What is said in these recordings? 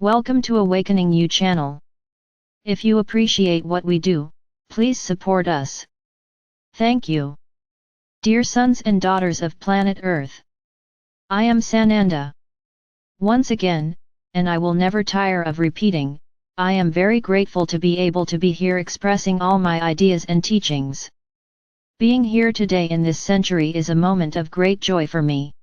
Welcome to AwakeningYOU channel. If you appreciate what we do, please support us. Thank you. Dear sons and daughters of planet Earth, I am Sananda. Once again, and I will never tire of repeating, I am very grateful to be able to be here expressing all my ideas and teachings. Being here today in this century is a moment of great joy for me.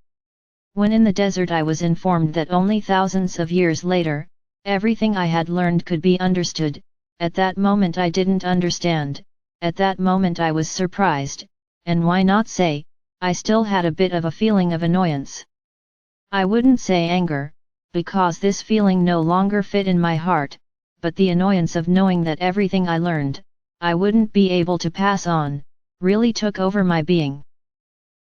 When in the desert I was informed that only thousands of years later, everything I had learned could be understood. At that moment I didn't understand, at that moment I was surprised, and why not say, I still had a bit of a feeling of annoyance. I wouldn't say anger, because this feeling no longer fit in my heart, but the annoyance of knowing that everything I learned, I wouldn't be able to pass on, really took over my being.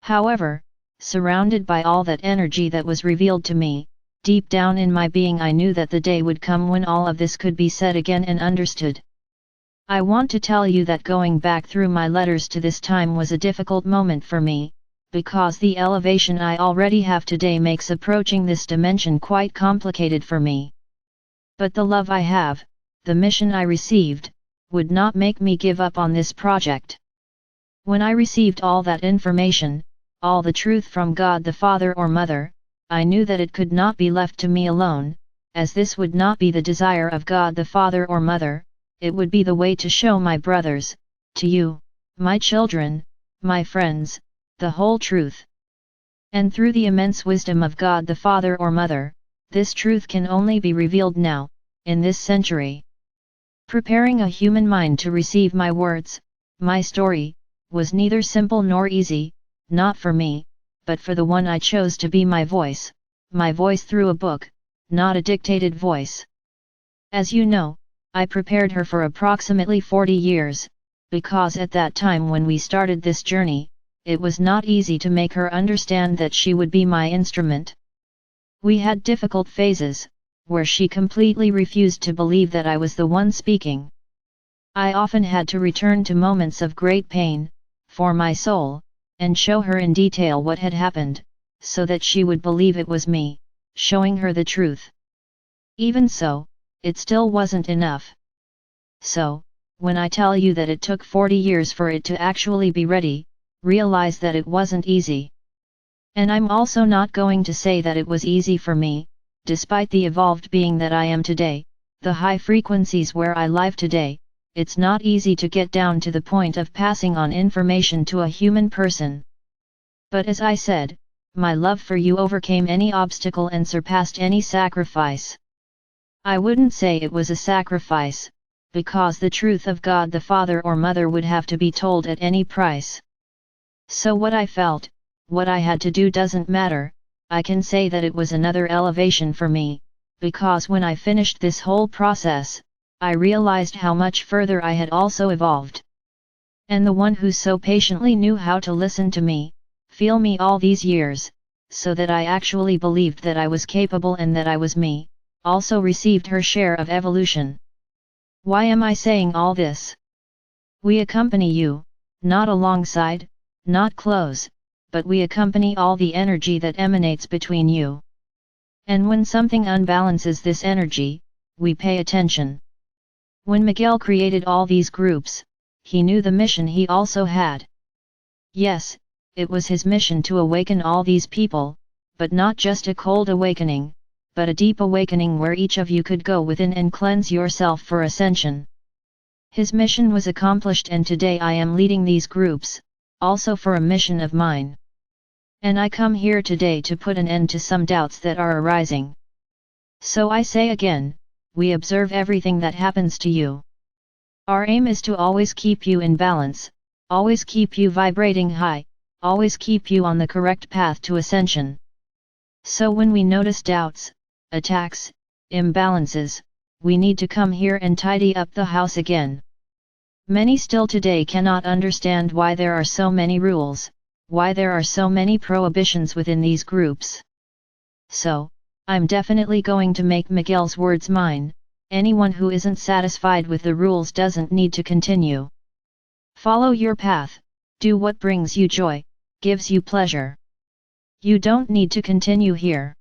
However, surrounded by all that energy that was revealed to me, deep down in my being I knew that the day would come when all of this could be said again and understood. I want to tell you that going back through my letters to this time was a difficult moment for me, because the elevation I already have today makes approaching this dimension quite complicated for me. But the love I have, the mission I received, would not make me give up on this project. When I received all that information, all the truth from God the Father or Mother, I knew that it could not be left to me alone, as this would not be the desire of God the Father or Mother, it would be the way to show my brothers, to you, my children, my friends, the whole truth. And through the immense wisdom of God the Father or Mother, this truth can only be revealed now, in this century. Preparing a human mind to receive my words, my story, was neither simple nor easy, not for me, but for the one I chose to be my voice through a book, not a dictated voice. As you know, I prepared her for approximately 40 years, because at that time when we started this journey, it was not easy to make her understand that she would be my instrument. We had difficult phases, where she completely refused to believe that I was the one speaking. I often had to return to moments of great pain, for my soul, and show her in detail what had happened, so that she would believe it was me, showing her the truth. Even so, it still wasn't enough. So, when I tell you that it took 40 years for it to actually be ready, realize that it wasn't easy. And I'm also not going to say that it was easy for me, despite the evolved being that I am today, the high frequencies where I live today. It's not easy to get down to the point of passing on information to a human person. But as I said, my love for you overcame any obstacle and surpassed any sacrifice. I wouldn't say it was a sacrifice, because the truth of God the Father or Mother would have to be told at any price. So what I felt, what I had to do doesn't matter, I can say that it was another elevation for me, because when I finished this whole process, I realized how much further I had also evolved. And the one who so patiently knew how to listen to me, feel me all these years, so that I actually believed that I was capable and that I was me, also received her share of evolution. Why am I saying all this? We accompany you, not alongside, not close, but we accompany all the energy that emanates between you. And when something unbalances this energy, we pay attention. When Miguel created all these groups, he knew the mission he also had. Yes, it was his mission to awaken all these people, but not just a cold awakening, but a deep awakening where each of you could go within and cleanse yourself for ascension. His mission was accomplished, and today I am leading these groups, also for a mission of mine. And I come here today to put an end to some doubts that are arising. So I say again, we observe everything that happens to you. Our aim is to always keep you in balance, always keep you vibrating high, always keep you on the correct path to ascension. So when we notice doubts, attacks, imbalances, we need to come here and tidy up the house again. Many still today cannot understand why there are so many rules, why there are so many prohibitions within these groups. So, I'm definitely going to make Miguel's words mine. Anyone who isn't satisfied with the rules doesn't need to continue. Follow your path, do what brings you joy, gives you pleasure. You don't need to continue here.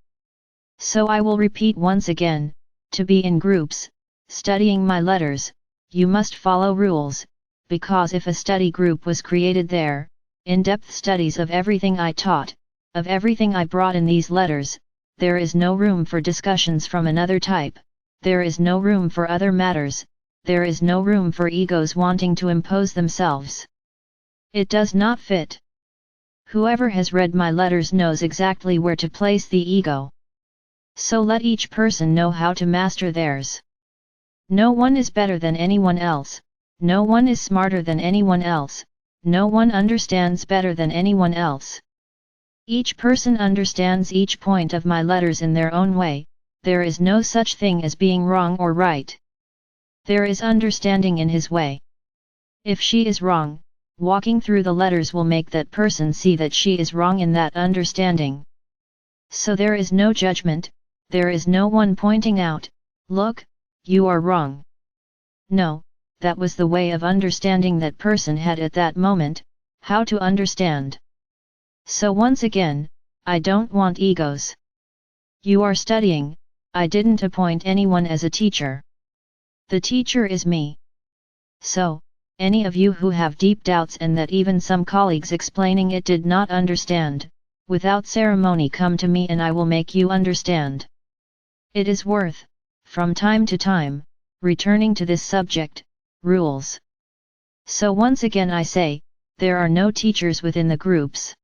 So I will repeat once again, To be in groups, studying my letters, you must follow rules, because if a study group was created there, in-depth studies of everything I taught, of everything I brought in these letters, there is no room for discussions from another type, there is no room for other matters, there is no room for egos wanting to impose themselves. It does not fit. Whoever has read my letters knows exactly where to place the ego. So let each person know how to master theirs. No one is better than anyone else, no one is smarter than anyone else, no one understands better than anyone else. Each person understands each point of my letters in their own way, there is no such thing as being wrong or right. There is understanding in his way. If she is wrong, walking through the letters will make that person see that she is wrong in that understanding. So there is no judgment, there is no one pointing out, look, you are wrong. No, that was the way of understanding that person had at that moment, how to understand. So once again, I don't want egos. You are studying, I didn't appoint anyone as a teacher. The teacher is me. So, any of you who have deep doubts and that even some colleagues explaining it did not understand, without ceremony come to me and I will make you understand. It is worth, from time to time, returning to this subject, rules. So once again I say, there are no teachers within the groups.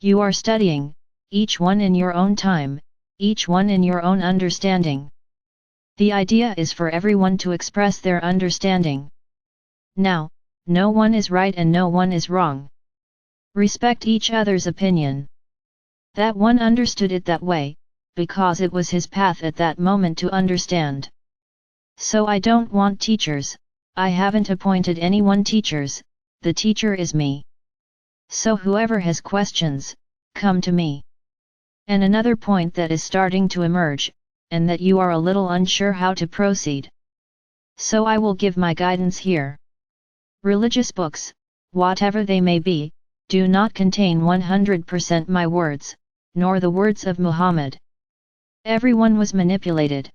You are studying, each one in your own time, each one in your own understanding. The idea is for everyone to express their understanding. Now, no one is right and no one is wrong. Respect each other's opinion. That one understood it that way, because it was his path at that moment to understand. So I don't want teachers, I haven't appointed anyone teachers, the teacher is me. So whoever has questions, come to me. And another point that is starting to emerge, and that you are a little unsure how to proceed. So I will give my guidance here. Religious books, whatever they may be, do not contain 100% my words, nor the words of Muhammad. Everyone was manipulated.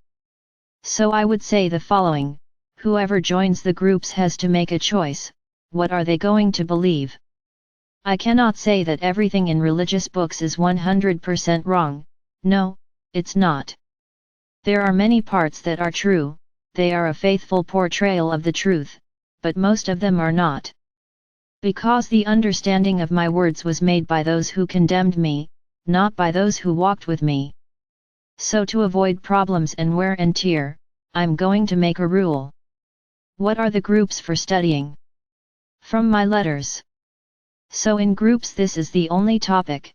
So I would say the following, whoever joins the groups has to make a choice, what are they going to believe? I cannot say that everything in religious books is 100% wrong, no, it's not. There are many parts that are true, they are a faithful portrayal of the truth, but most of them are not. Because the understanding of my words was made by those who condemned me, not by those who walked with me. So to avoid problems and wear and tear, I'm going to make a rule. What are the groups for studying? From my letters. So in groups this is the only topic.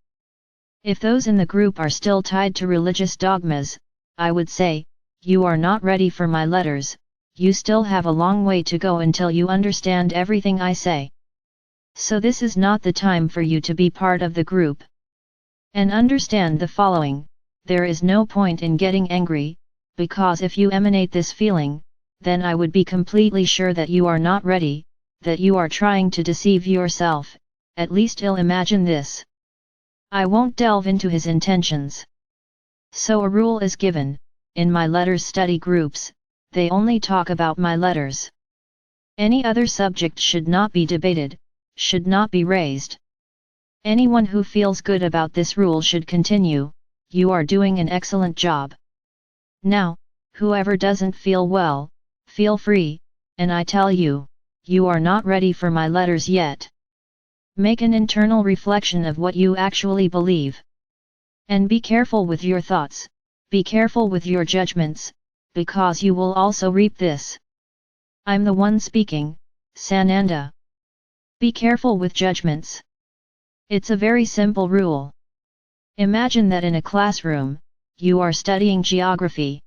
If those in the group are still tied to religious dogmas, I would say, you are not ready for my letters, you still have a long way to go until you understand everything I say. So this is not the time for you to be part of the group. And understand the following, there is no point in getting angry, because if you emanate this feeling, then I would be completely sure that you are not ready, that you are trying to deceive yourself, at least I'll imagine this. I won't delve into his intentions. So a rule is given, in my letters study groups, they only talk about my letters. Any other subject should not be debated, should not be raised. Anyone who feels good about this rule should continue, you are doing an excellent job. Now, whoever doesn't feel well, feel free, and I tell you, you are not ready for my letters yet. Make an internal reflection of what you actually believe. And be careful with your thoughts, be careful with your judgments, because you will also reap this. I'm the one speaking, Sananda. Be careful with judgments. It's a very simple rule. Imagine that in a classroom, you are studying geography.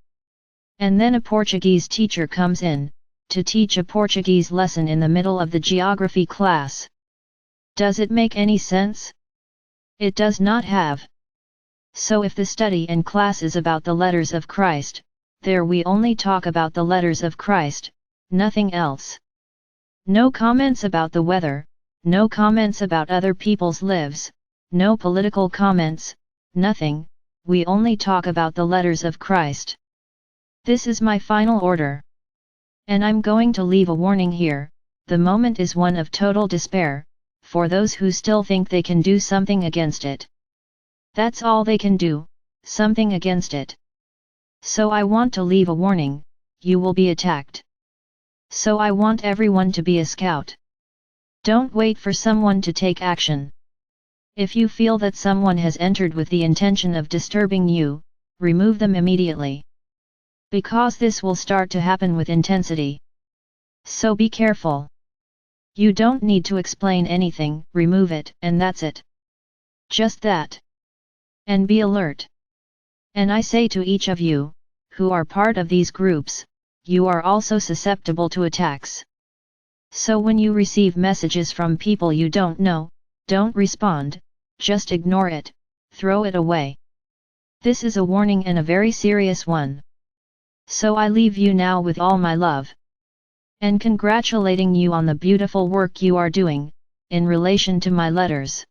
And then a Portuguese teacher comes in, to teach a Portuguese lesson in the middle of the geography class. Does it make any sense? It does not have. So if the study and class is about the letters of Christ, there we only talk about the letters of Christ, nothing else. No comments about the weather, no comments about other people's lives, no political comments, nothing, we only talk about the letters of Christ. This is my final order. And I'm going to leave a warning here, the moment is one of total despair, for those who still think they can do something against it. That's all they can do, something against it. So I want to leave a warning, you will be attacked. So I want everyone to be a scout. Don't wait for someone to take action. If you feel that someone has entered with the intention of disturbing you, remove them immediately. Because this will start to happen with intensity. So be careful. You don't need to explain anything, remove it, and that's it. Just that. And be alert. And I say to each of you, who are part of these groups, you are also susceptible to attacks. So when you receive messages from people you don't know, don't respond, just ignore it, throw it away. This is a warning and a very serious one. So I leave you now with all my love. And congratulating you on the beautiful work you are doing, in relation to my letters.